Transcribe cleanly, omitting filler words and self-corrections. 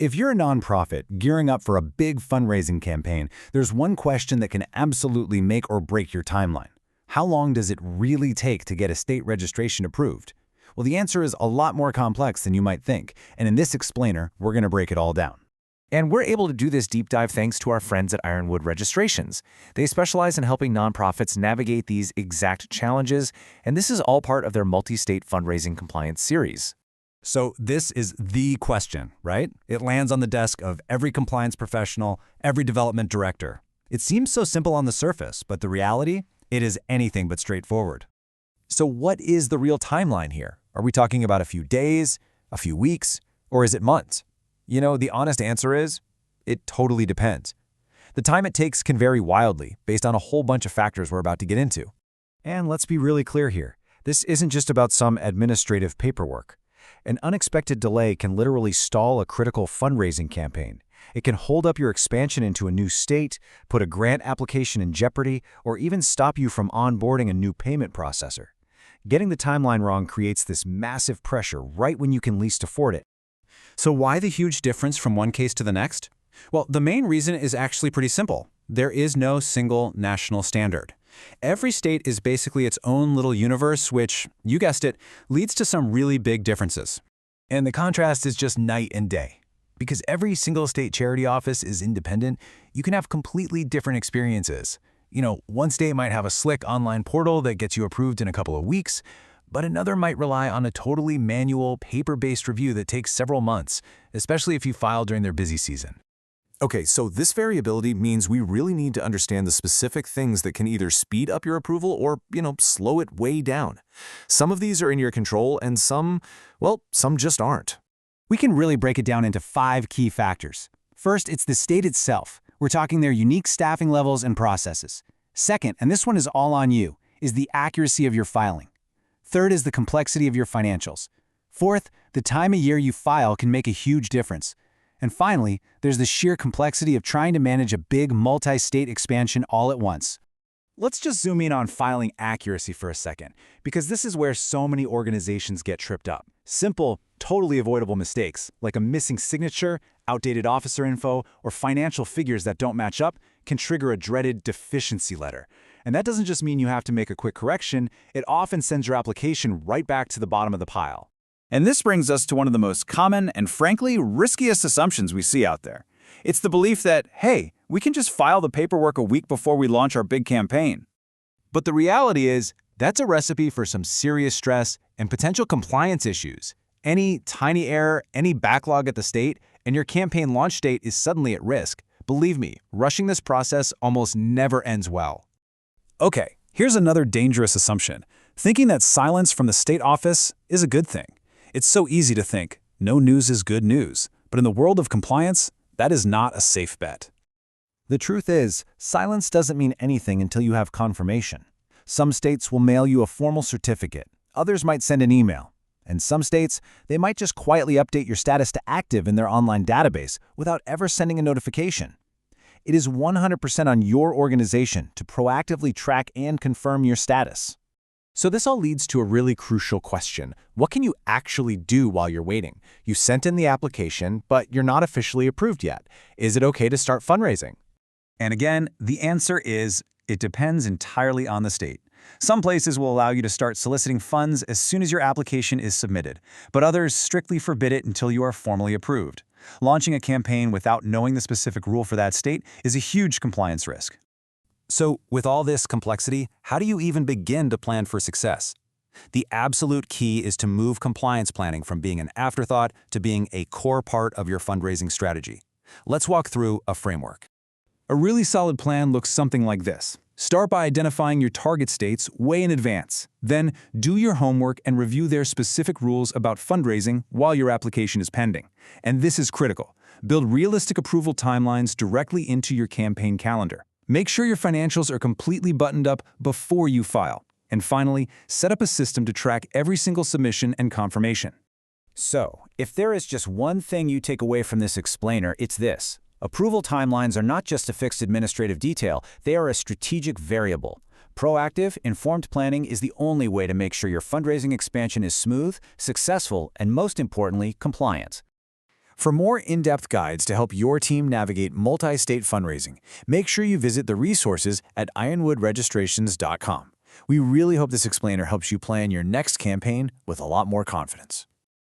If you're a nonprofit gearing up for a big fundraising campaign, there's one question that can absolutely make or break your timeline. How long does it really take to get a state registration approved? Well, the answer is a lot more complex than you might think, and in this explainer, we're going to break it all down. And we're able to do this deep dive thanks to our friends at Ironwood Registrations. They specialize in helping nonprofits navigate these exact challenges, and this is all part of their multi-state fundraising compliance series. So this is the question, right? It lands on the desk of every compliance professional, every development director. It seems so simple on the surface, but the reality? It is anything but straightforward. So what is the real timeline here? Are we talking about a few days, a few weeks, or is it months? You know, the honest answer is, it totally depends. The time it takes can vary wildly based on a whole bunch of factors we're about to get into. And let's be really clear here. This isn't just about some administrative paperwork. An unexpected delay can literally stall a critical fundraising campaign. It can hold up your expansion into a new state, put a grant application in jeopardy, or even stop you from onboarding a new payment processor. Getting the timeline wrong creates this massive pressure right when you can least afford it. So why the huge difference from one case to the next? Well, the main reason is actually pretty simple. There is no single national standard. Every state is basically its own little universe, which, you guessed it, leads to some really big differences. And the contrast is just night and day. Because every single state charity office is independent, you can have completely different experiences. You know, one state might have a slick online portal that gets you approved in a couple of weeks, but another might rely on a totally manual, paper-based review that takes several months, especially if you file during their busy season. Okay, so this variability means we really need to understand the specific things that can either speed up your approval or, slow it way down. Some of these are in your control and some just aren't. We can really break it down into 5 key factors. First, it's the state itself. We're talking their unique staffing levels and processes. Second, and this one is all on you, is the accuracy of your filing. Third is the complexity of your financials. Fourth, the time of year you file can make a huge difference. And finally, there's the sheer complexity of trying to manage a big multi-state expansion all at once. Let's just zoom in on filing accuracy for a second, because this is where so many organizations get tripped up. Simple, totally avoidable mistakes, like a missing signature, outdated officer info, or financial figures that don't match up, can trigger a dreaded deficiency letter. And that doesn't just mean you have to make a quick correction, it often sends your application right back to the bottom of the pile. And this brings us to one of the most common and frankly riskiest assumptions we see out there. It's the belief that, hey, we can just file the paperwork a week before we launch our big campaign. But the reality is, that's a recipe for some serious stress and potential compliance issues. Any tiny error, any backlog at the state, and your campaign launch date is suddenly at risk. Believe me, rushing this process almost never ends well. Okay, here's another dangerous assumption. Thinking that silence from the state office is a good thing. It's so easy to think, no news is good news. But in the world of compliance, that is not a safe bet. The truth is, silence doesn't mean anything until you have confirmation. Some states will mail you a formal certificate. Others might send an email. And some states, they might just quietly update your status to active in their online database without ever sending a notification. It is 100% on your organization to proactively track and confirm your status. So this all leads to a really crucial question. What can you actually do while you're waiting? You sent in the application, but you're not officially approved yet. Is it okay to start fundraising? And again, the answer is, it depends entirely on the state. Some places will allow you to start soliciting funds as soon as your application is submitted, but others strictly forbid it until you are formally approved. Launching a campaign without knowing the specific rule for that state is a huge compliance risk. So, with all this complexity, how do you even begin to plan for success? The absolute key is to move compliance planning from being an afterthought to being a core part of your fundraising strategy. Let's walk through a framework. A really solid plan looks something like this. Start by identifying your target states way in advance. Then, do your homework and review their specific rules about fundraising while your application is pending. And this is critical. Build realistic approval timelines directly into your campaign calendar. Make sure your financials are completely buttoned up before you file. And finally, set up a system to track every single submission and confirmation. So, if there is just one thing you take away from this explainer, it's this. Approval timelines are not just a fixed administrative detail, they are a strategic variable. Proactive, informed planning is the only way to make sure your fundraising expansion is smooth, successful, and most importantly, compliant. For more in-depth guides to help your team navigate multi-state fundraising, make sure you visit the resources at ironwoodregistrations.com. We really hope this explainer helps you plan your next campaign with a lot more confidence.